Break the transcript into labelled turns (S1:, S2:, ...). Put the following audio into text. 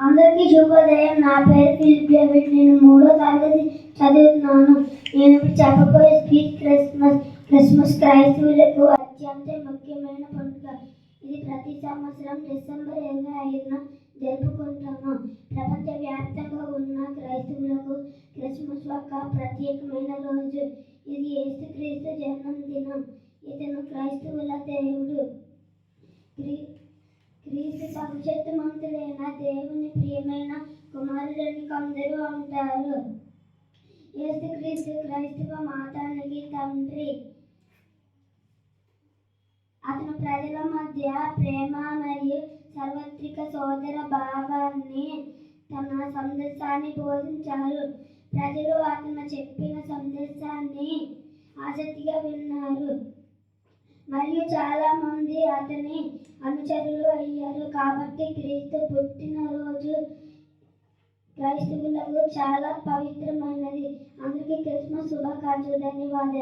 S1: అందరికీ శుభోదయం. నా పేరు ఫిలిప్ డేవిడ్. నేను 3వ తరగతి చదువుతున్నాను. నేను ఇప్పుడు చెప్పబోయే స్పీచ్ క్రిస్మస్ క్రైస్తవులకు అత్యంత ముఖ్యమైన పండుగ. ఇది ప్రతి సంవత్సరం డిసెంబర్ 25న జరుపుకుంటాము. ప్రపంచవ్యాప్తంగా ఉన్న క్రైస్తవులకు క్రిస్మస్ ఒక ప్రత్యేకమైన రోజు. ఇది యేసుక్రీస్తు జన్మదినం. ఇతను క్రైస్తవుల దేవుడు. క్రీస్తు సర్వశక్తిమంతుడైన దేవుని ప్రియమైన కుమారుడని కొందరు అంటారు. యేసుక్రీస్తు క్రైస్తవ మతానికి తండ్రి. అతను ప్రజల మధ్య ప్రేమ మరియు సార్వత్రిక సోదర భావాన్ని తన సందేశాన్ని బోధించారు. ప్రజలు అతను చెప్పిన సందేశాన్ని ఆసక్తిగా విన్నారు మరియు చాలా మంది అతని అనుచరులు అయ్యారు. కాబట్టి క్రీస్తు పుట్టినరోజు క్రైస్తవులకు చాలా పవిత్రమైనది. అందరికీ క్రిస్మస్ శుభాకాంక్షలు. ధన్యవాదాలు.